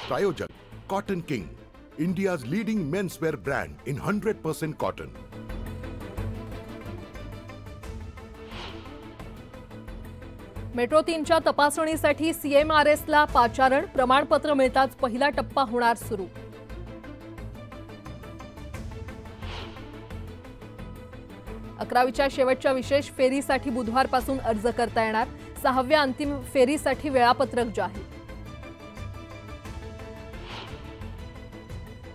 प्रायोजक cotton king, India's leading menswear brand in 100% cotton. Metro 3च्या तपासणीसाठी CMRSला पाचारण, प्रमाणपत्र मिळताच पहिला टप्पा होणार सुरू। 11वीच्या शेवटच्या विशेष फेरीसाठी बुधवारपासून अर्ज करता येणार। 6व्या अंतिम फेरीसाठी वेळापत्रक जाहीर।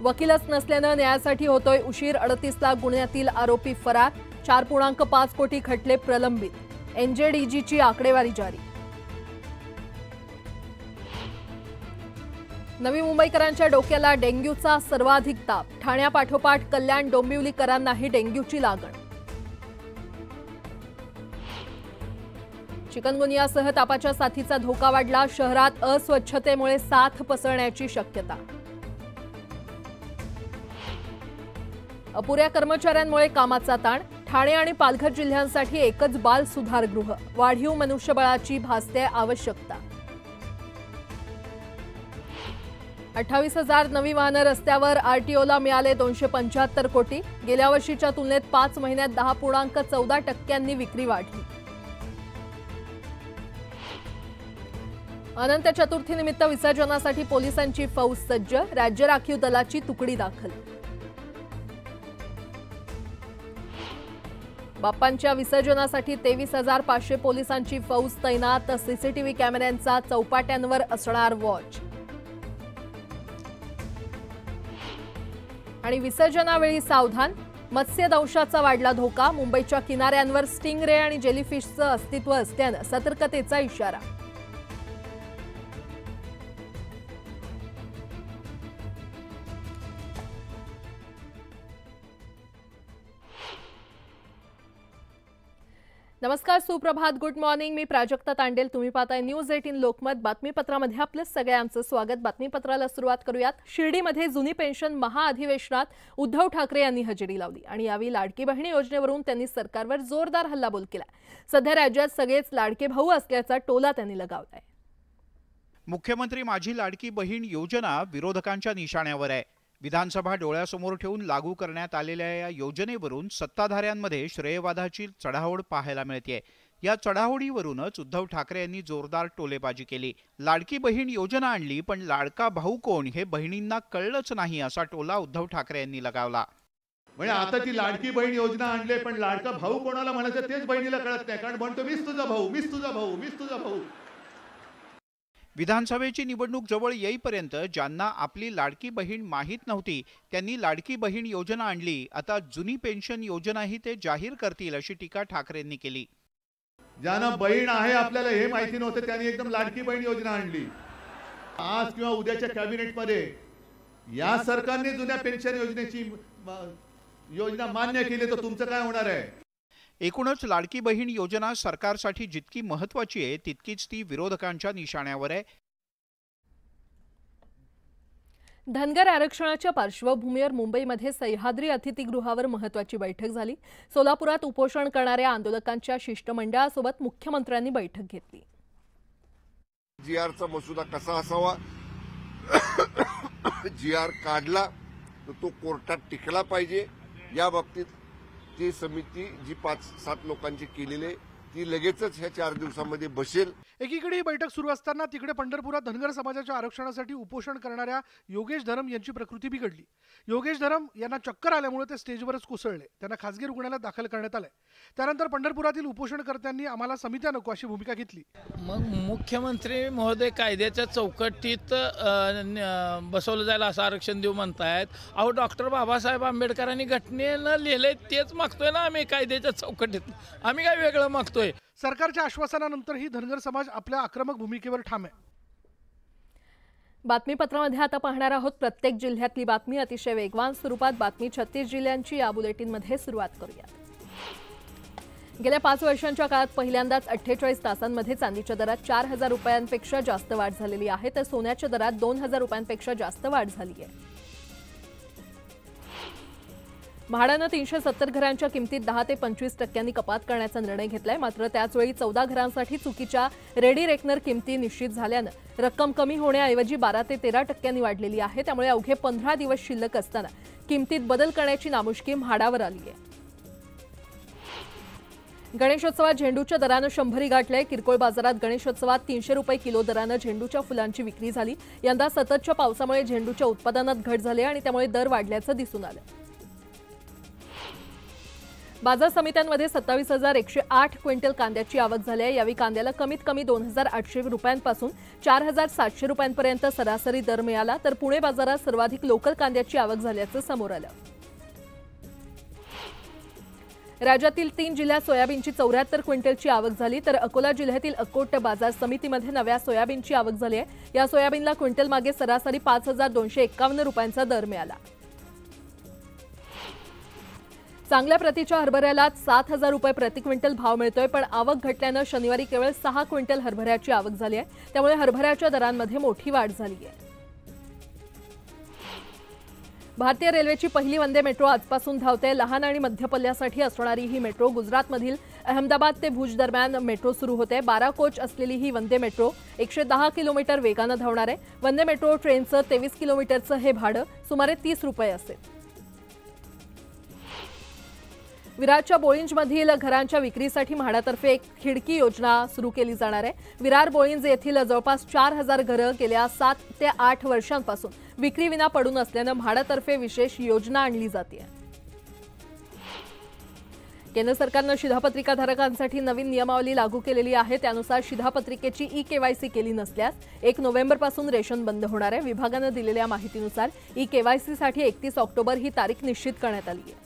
वकीलच नसल्याने न्यायासाठी होतोय उशीर। 38 लाख गुन्ह्यातील आरोपी फरार। 4.5 कोटी खटले प्रलंबित। NJDGची आकडेवारी जारी। नवी मुंबईकरांच्या डोक्याला डेंग्यूचा सर्वाधिक ताप। ठाण्यापाठोपाठ कल्याण डोंबिवलीकरांनाही डेंग्यूची लागण। चिकनगुनियासह तापाच्या साथीचा धोका वाढला। शहरात अस्वच्छतेमुळे साथ पसरण्याची शक्यता। अपुऱ्या कर्मचाऱ्यांमुळे कामाचा ताण। ठाणे आणि पालघर जिल्ह्यांसाठी एकच बाल सुधारगृह। वाढीव मनुष्यबळाची भासते आवश्यकता। 28,000 नवी वाहनं रस्त्यावर। RTOला मिळाले 275 कोटी। गेल्या वर्षीच्या तुलनेत 5 महिन्यात 10.14% विक्री वाढली। अनंत चतुर्थीनिमित्त विसर्जनासाठी पोलिसांची फौज सज्ज। राज्य राखीव दलाची तुकडी दाखल। बाप्पांच्या विसर्जनासाठी 23,500 पोलिसांची फौज तैनात। CCTV कॅमेऱ्यांचा चौपाट्यांवर असणार वॉच। आणि विसर्जनावेळी सावधान, मत्स्यदंशाचा वाढला धोका। मुंबईच्या किनाऱ्यांवर स्टिंगरे आणि जेलीफिशचं अस्तित्व असल्यानं सतर्कतेचा इशारा। नमस्कार, सुप्रभात, गुड मॉर्निंग। मी प्राजक्ता तांडेल। तुम्ही पाहताय न्यूज 18 लोकमत। बातमीपत्रामध्ये आपलं सगळ्यांचं स्वागत। बातमीपत्राला सुरुवात करूयात। शिर्डीमध्ये जुनी पेन्शन महाअधिवेशनात उद्धव ठाकरे यांनी हजेरी लावली आणि यावेळी लाडकी बहिणी योजनेवरून त्यांनी सरकारवर जोरदार हल्लाबोल केला। सध्या राज्यात सगळेच लाडके भाऊ असल्याचा टोला त्यांनी लगावलाय। मुख्यमंत्री माझी लाडकी बहीण योजना विरोधकांच्या निशाण्यावर आहे। विधानसभा डोळ्यासमोर ठेवून लागू करण्यात आलेल्या या योजनेवरून सत्ताधाऱ्यांमध्ये श्रेयवादाची चढाओढ पाहायला मिळते। या चढाओढीवरूनच उद्धव ठाकरे यांनी जोरदार टोलेबाजी केली। लाडकी बहीण योजना आणली पण लाडका भाऊ कोण हे बहिणींना कळलंच नाही, असा टोला उद्धव ठाकरे यांनी लगावला। म्हणजे आता ती लाडकी बहीण योजना आणले पण लाडका भाऊ कोणाला म्हणायचं तेच बहिणीला कळत नाही, कारण म्हणतो मीच तुझा भाऊ, मीच तुझा भाऊ, मीच तुझा भाऊ। विधानसभेची निवडणूक जवळ येईपर्यंत ज्यांना आपली लाडकी बहीण माहीत नव्हती त्यांनी लाडकी बहीण योजना आणली। आता जुनी पेन्शन योजनाही ते जाहीर करतील, अशी टीका ठाकरेंनी केली। ज्यांना बहीण आहे आपल्याला हे माहिती नव्हतं त्यांनी एकदम लाडकी बहीण योजना आणली। आज किंवा उद्याच्या कॅबिनेटमध्ये या सरकारने जुन्या पेन्शन योजनेची योजना मान्य केली तर तुमचं काय होणार आहे? एकूणच लाडकी बहीण योजना सरकारसाठी जितकी महत्त्वाची आहे तितकीच ती विरोधकांच्या निशाण्यावर आहे। धनगर आरक्षणाच्या पार्श्वभूमीवर मुंबईमध्ये सह्याद्री अतिथीगृहावर महत्त्वाची बैठक झाली। सोलापुरात उपोषण करणाऱ्या आंदोलकांच्या शिष्टमंडळासोबत मुख्यमंत्र्यांनी बैठक घेतली। GRचा मसुदा कसा असावा, GR काढला तर तो कोर्टात टिकला पाहिजे, या बाबतीत ती समिती जी 5-7 लोकांची केलेली ती लगेचच ह्या 4 दिवसांमध्ये बसेल। एकीकडे ही बैठक सुरू असताना तिकडे पंढरपुरात धनगर समाजाच्या आरक्षणासाठी उपोषण करणाऱ्या योगेश धरम यांची प्रकृती बिघडली। योगेश धरम यांना चक्कर आल्यामुळे ते स्टेजवरच कोसळले। त्यांना खासगी रुग्णालयात दाखल करण्यात आले। त्यानंतर पंढरपुरातील उपोषणकर्त्यांनी आम्हाला समित्या नको अशी भूमिका घेतली। मग मुख्यमंत्री महोदय कायद्याच्या चौकटीत बसवलं जायला असं आरक्षण देऊ म्हणतायत। अहो डॉक्टर बाबासाहेब आंबेडकरांनी घटनेनं लिहिलंय तेच मागतोय ना आम्ही कायद्याच्या चौकटीत, आम्ही काय वेगळं मागतोय? सरकारच्या आश्वासनानंतरही धनगर समाज आपल्या आक्रमक भूमिकेवर ठाम आहे। बातमीपत्रामध्ये आता पाहणार आहोत प्रत्येक जिल्ह्यातली बातमी अतिशय वेगवान स्वरूपात। बातमी 36 जिल्ह्यांची या बुलेटिनमध्ये सुरुवात करूया। गेल्या 5 वर्षांच्या काळात पहिल्यांदाच 48 तासांमध्ये चांदीच्या दरात 4,000 रुपयांपेक्षा जास्त वाढ झालेली आहे, तर सोन्याच्या दरात 2,000 रुपयांपेक्षा जास्त वाढ झाली आहे। म्हाडानं 370 घरांच्या किमतीत 10 ते 25% कपात करण्याचा निर्णय घेतलाय. मात्र त्याचवेळी 14 घरांसाठी चुकीच्या रेडी रेकनर किमती निश्चित झाल्यानं रक्कम कमी होण्याऐवजी 12 ते 13% वाढलेली आहे. त्यामुळे अवघे 15 दिवस शिल्लक असताना किमतीत बदल करण्याची नामुष्की म्हाडावर आली आहे. गणेशोत्सवात झेंडूच्या दरानं 100 गाठलंय. किरकोळ बाजारात गणेशोत्सवात 300 रुपये किलो दरानं झेंडूच्या फुलांची विक्री झाली. यंदा सततच्या पावसामुळे झेंडूच्या उत्पादनात घट झाली आणि त्यामुळे दर वाढल्याचं दिसून आलं. बाजार समित्यांमध्ये 27,108 क्विंटल कांद्याची आवक झाली आहे. यावेळी कांद्याला कमीत कमी 2,800 रुपयांपासून 4,700 रुपयांपर्यंत सरासरी दर मिळाला. तर पुणे बाजारात सर्वाधिक लोकल कांद्याची आवक झाल्याचं समोर आलं. राज्यातील 3 जिल्ह्यात सोयाबीनची 74 क्विंटलची आवक झाली. तर अकोला जिल्ह्यातील अकोट बाजार समितीमध्ये नव्या सोयाबीनची आवक झाली आहे. या सोयाबीनला क्विंटल मागे सरासरी 5,251 रुपयांचा दर मिळाला. चांगल्या प्रतीच्या हरभऱ्याला 7,000 रुपये प्रति क्विंटल भाव मिळतोय. पण आवक घटल्यानं शनिवारी केवळ 6 क्विंटल हरभऱ्याची आवक झाली आहे. त्यामुळे हरभऱ्याच्या दरांमध्ये मोठी वाढ झाली आहे. भारतीय रेल्वेची पहिली वंदे मेट्रो आजपासून धावते. लहान आणि मध्य पल्ल्यासाठी असणारी ही मेट्रो गुजरातमधील अहमदाबाद ते भुज दरम्यान मेट्रो सुरू होते. 12 कोच असलेली ही वंदे मेट्रो 110 किलोमीटर वेगानं धावणार आहे. वंदे मेट्रो ट्रेनचं 23 किलोमीटरचं हे भाडं सुमारे 30 रुपये असेल. विरारच्या बोळिंजमधील घरांच्या विक्रीसाठी म्हाडातर्फे एक खिडकी योजना सुरू केली जाणार आहे. विरार बोळिंज येथील जवळपास 4,000 घरं गेल्या 7 ते 8 वर्षांपासून विक्रीविना पडून असल्यानं म्हाडातर्फे विशेष योजना आणली जाते. केंद्र सरकारनं शिधापत्रिकाधारकांसाठी नवीन नियमावली लागू केलेली आहे. त्यानुसार शिधापत्रिकेची ई-केवायसी केली नसल्यास 1 नोव्हेंबरपासून रेशन बंद होणार आहे. विभागानं दिलेल्या माहितीनुसार ई-केवायसीसाठी 31 ऑक्टोबर ही तारीख निश्चित करण्यात आली आहे.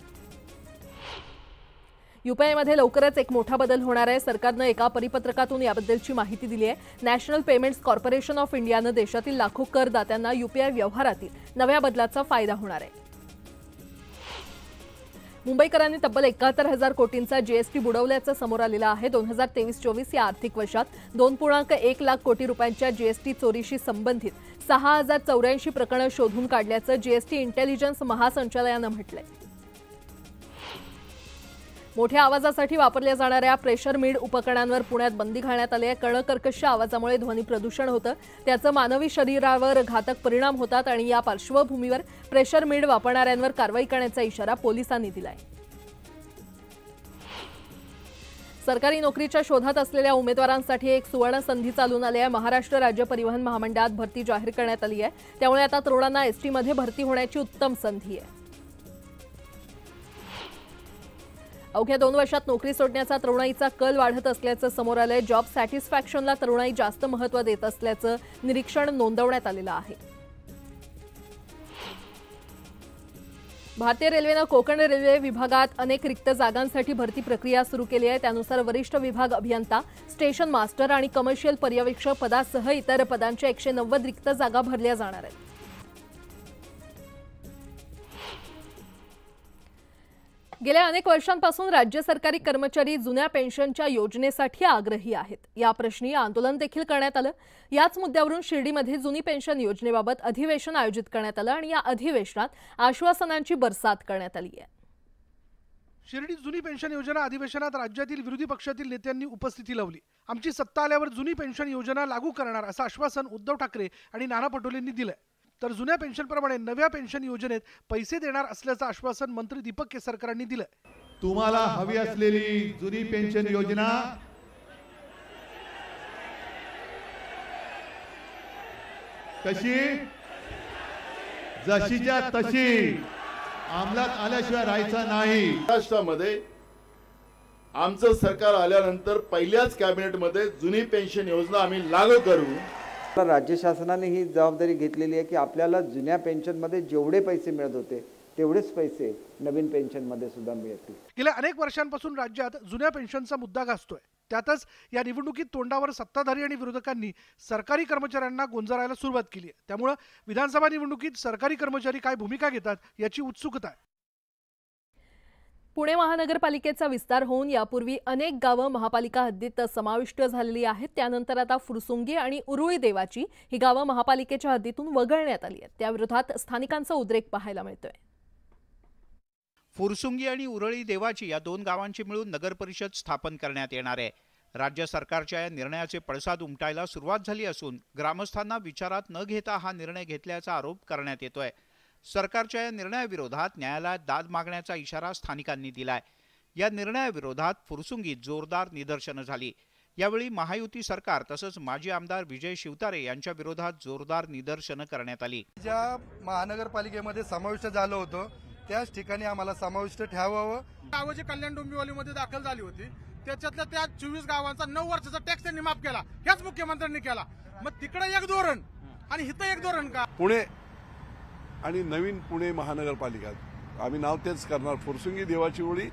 यूपीआयमध्ये लवकरच एक मोठा बदल होणार आहे. सरकारनं एका परिपत्रकातून याबद्दलची माहिती दिली आहे. नॅशनल पेमेंट्स कॉर्पोरेशन ऑफ इंडियानं देशातील लाखो करदात्यांना यूपीआय व्यवहारातील नव्या बदलाचा फायदा होणार आहे. मुंबईकरांनी तब्बल 71,000 कोटींचा जीएसटी बुडवल्याचं समोर आलेलं आहे. 2023-24 या आर्थिक वर्षात 2.1 लाख कोटी रुपयांच्या जीएसटी चोरीशी संबंधित 6,084 प्रकरणं शोधून काढल्याचं जीएसटी इंटेलिजन्स महासंचालनालयानं म्हटलंय. मोठ्या आवाजासाठी वापरल्या जाणाऱ्या प्रेशर मीड उपकरणांवर पुण्यात बंदी घालण्यात आली आहे. कर्णकर्कश आवाजामुळे ध्वनी प्रदूषण होतं. त्याचं मानवी शरीरावर घातक परिणाम होतात आणि या पार्श्वभूमीवर प्रेशर मीड वापरणाऱ्यांवर कारवाई करण्याचा इशारा पोलिसांनी दिलाय. सरकारी नोकरीच्या शोधात असलेल्या उमेदवारांसाठी एक सुवर्ण संधी चालून आली आहे. महाराष्ट्र राज्य परिवहन महामंडळात भरती जाहीर करण्यात आली आहे. त्यामुळे आता तरुणांना एसटीमध्ये भरती होण्याची उत्तम संधी आहे. अवघ्या 2 वर्षात नोकरी सोडण्याचा तरुणाईचा कल वाढत असल्याचं समोर आलंय. जॉब सॅटिस्फॅक्शनला तरुणाई जास्त महत्त्व देत असल्याचं निरीक्षण नोंदवण्यात आलेलं आहे. भारतीय रेल्वेनं कोकण रेल्वे विभागात अनेक रिक्त जागांसाठी भरती प्रक्रिया सुरू केली आहे. त्यानुसार वरिष्ठ विभाग अभियंता, स्टेशन मास्टर आणि कमर्शियल पर्यवेक्षक पदासह इतर पदांच्या 190 रिक्त जागा भरल्या जाणार आहेत. गेल्या अनेक वर्षांपासून राज्य सरकारी कर्मचारी जुन्या पेन्शनच्या योजनेसाठी आग्रही आहेत. या प्रश्नी आंदोलन देखील करण्यात आलं. याच मुद्द्यावरून शिर्डीमध्ये जुनी पेन्शन योजनेबाबत अधिवेशन आयोजित करण्यात आलं आणि या अधिवेशनात आश्वासनांची बरसात करण्यात आली आहे. शिर्डी जुनी पेन्शन योजना अधिवेशनात राज्यातील विरोधी पक्षातील नेत्यांनी उपस्थिती लावली. आमची सत्ता आल्यावर जुनी पेन्शन योजना लागू करणार असं आश्वासन उद्धव ठाकरे आणि नाना पटोलेंनी दिलंय. तर जुन्या पेन्शनप्रमाणे नव्या पेन्शन योजनेत पैसे देणार असल्याचं आश्वासन मंत्री दीपक केसरकरांनी दिलं. तुम्हाला हवी असलेली जुनी पेन्शन योजना कशी जशीच्या तशी अंमलात आल्याशिवाय राहायचं नाही. महाराष्ट्रामध्ये आमचं सरकार आल्यानंतर पहिल्याच कॅबिनेटमध्ये जुनी पेन्शन योजना आम्ही लागू करू. राज्य शासनाने ही जबाबदारी घेतलेली आहे की आपल्याला जुन्या पेन्शनमध्ये जेवढे पैसे मिळत होते तेवढेच पैसे नवीन पेन्शनमध्ये सुद्धा मिळतील. गेल्या अनेक वर्षांपासून राज्यात जुन्या पेन्शनचा मुद्दा गाजतोय. त्यातच या निवडणुकीत तोंडावर सत्ताधारी आणि विरोधकांनी सरकारी कर्मचाऱ्यांना गोंजारायला सुरुवात केली आहे. त्यामुळे विधानसभा निवडणुकीत सरकारी कर्मचारी काय भूमिका घेतात याची उत्सुकता आहे. पुणे महानगरपालिकेचा विस्तार होऊन यापूर्वी अनेक गावं महापालिका हद्दीत समाविष्ट झालेली आहेत. त्यानंतर आता फुरसुंगी आणि उरुळी देवाची ही गावं महापालिकेच्या हद्दीतून वगळण्यात आली आहेत. त्याविरोधात स्थानिकांचा उद्रेक पाहायला मिळतोय. फुरसुंगी आणि उरळी देवाची या दोन गावांची मिळून नगर परिषद स्थापन करण्यात येणार आहे। राज्य सरकारच्या या निर्णयाचे पडसाद उमटायला सुरुवात झाली असून ग्रामस्थांना विचारात न घेता हा निर्णय घेतल्याचा आरोप करण्यात येतोय। सरकारच्या या निर्णयाविरोधात न्यायालयात दाद मागण्याचा इशारा स्थानिकांनी दिलाय। या निर्णयाविरोधात फुरसुंगीत जोरदार निदर्शनं झाली। यावेळी महायुती सरकार तसंच माजी आमदार विजय शिवतारे यांच्या विरोधात जोरदार निदर्शनं करण्यात आली। ज्या महानगरपालिकेमध्ये समाविष्ट झालं होतं त्याच ठिकाणी आम्हाला समाविष्ट ठेवावं। गावं जे कल्याण डोंबिवलीमध्ये दाखल झाली होती त्याच्यातल्या त्या 24 गावांचा 9 वर्षाचा टॅक्स त्यांनी माफ केला, हेच मुख्यमंत्र्यांनी केला। मग तिकडे एक धोरण आणि इथं एक धोरण का? पुणे आणि नवीन पुणे महानगरपालिका आम्ही नाव तेच करणार, फुरसुंगी देवाची ओळी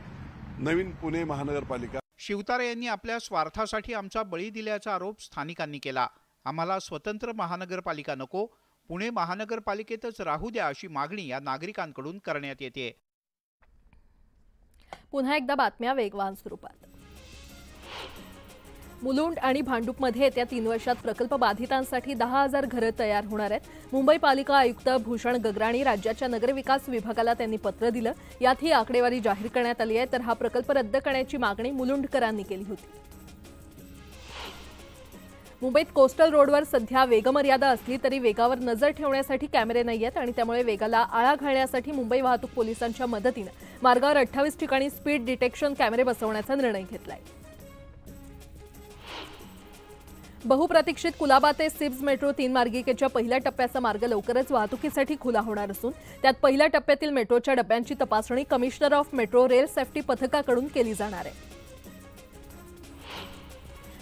नवीन पुणे महानगरपालिका। शिवतारे यांनी आपल्या स्वार्थासाठी आमचा बळी दिल्याचा आरोप स्थानिकांनी केला। आम्हाला स्वतंत्र महानगरपालिका नको, पुणे महानगरपालिकेतच राहू द्या अशी मागणी या नागरिकांकडून करण्यात येते। पुन्हा एकदा बातम्या वेगवान स्वरूपात। मुलुंड आणि भांडूपमध्ये येत्या 3 वर्षात प्रकल्प बाधितांसाठी 10,000 घरं तयार होणार आहेत। मुंबई पालिका आयुक्त भूषण गगराणी राज्याच्या नगरविकास विभागाला त्यांनी पत्र दिलं। यात ही आकडेवारी जाहीर करण्यात आली आहे। तर हा प्रकल्प रद्द करण्याची मागणी मुलुंडकरांनी केली होती। मुंबईत कोस्टल रोडवर सध्या वेगमर्यादा असली तरी वेगावर नजर ठेवण्यासाठी कॅमेरे नाहीयेत आणि त्यामुळे वेगाला आळा घालण्यासाठी मुंबई वाहतूक पोलिसांच्या मदतीने मार्गावर 28 ठिकाणी स्पीड डिटेक्शन कॅमेरे बसवण्याचा निर्णय घेतलाय। बहुप्रतीक्षित कुलाबा ते सिब्स मेट्रो 3 मार्गिकेच्या पहिल्या टप्प्याचा मार्ग लवकरच वाहतुकीसाठी खुला होणार असून त्यात पहिल्या टप्प्यातील मेट्रोच्या डब्यांची तपासणी commissioner of metro rail safety पथकाकडून केली जाणार आहे।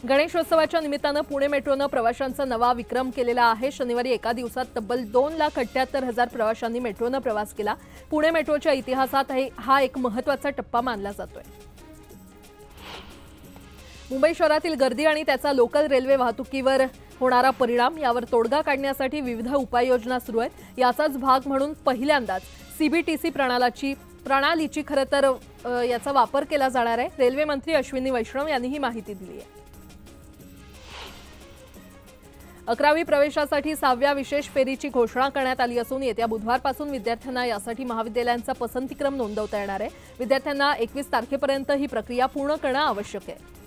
गणेशोत्सवाच्या निमित्तानं पुणे मेट्रोनं प्रवाशांचा नवा विक्रम केलेला आहे। शनिवारी एका दिवसात तब्बल 2,78,000 प्रवाशांनी मेट्रोनं प्रवास केला। पुणे मेट्रोच्या इतिहासात हा एक महत्त्वाचा टप्पा मानला जातोय। मुंबई शहरातील गर्दी आणि त्याचा लोकल रेल्वे वाहतुकीवर होणारा परिणाम यावर तोडगा काढण्यासाठी विविध उपाययोजना सुरू आहेत। याचाच भाग म्हणून पहिल्यांदाच सीबीटीसी प्रणालीची खरं तर याचा वापर केला जाणार आहे। रेल्वे मंत्री अश्विनी वैष्णव यांनी ही माहिती दिली आहे। 11वी प्रवेशासाठी 6व्या विशेष फेरीची घोषणा करण्यात आली असून येत्या बुधवारपासून विद्यार्थ्यांना यासाठी महाविद्यालयांचा पसंतीक्रम नोंदवता येणार आहे। विद्यार्थ्यांना 21 तारखेपर्यंत ही प्रक्रिया पूर्ण करणं आवश्यक आहे।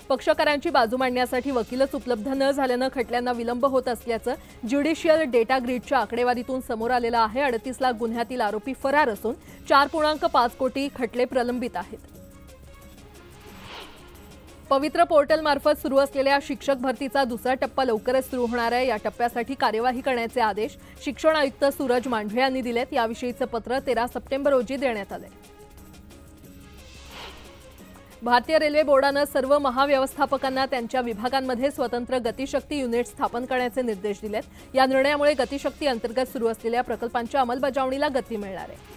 पक्षकारांची बाजू मांडण्यासाठी वकीलच उपलब्ध न झाल्यानं खटल्यांना विलंब होत असल्याचं ज्युडिशियल डेटा ग्रीडच्या आकडेवारीतून समोर आलेलं आहे। 38 लाख गुन्ह्यातील आरोपी फरार असून 4.5 कोटी खटले प्रलंबित आहेत। पवित्र पोर्टलमार्फत सुरू असलेल्या शिक्षक भरतीचा दुसरा टप्पा लवकरच सुरू होणार आहे। या टप्प्यासाठी कार्यवाही करण्याचे आदेश शिक्षण आयुक्त सूरज मांढरे यांनी दिलेत। याविषयीचं पत्र 13 सप्टेंबर रोजी देण्यात आलंय। भारतीय रेल्वे बोर्डानं सर्व महाव्यवस्थापकांना त्यांच्या विभागांमध्ये स्वतंत्र गतिशक्ती युनिट स्थापन करण्याचे निर्देश दिलेत। या निर्णयामुळे गतिशक्ती अंतर्गत सुरू असलेल्या प्रकल्पांच्या अंमलबजावणीला गती मिळणार आहे।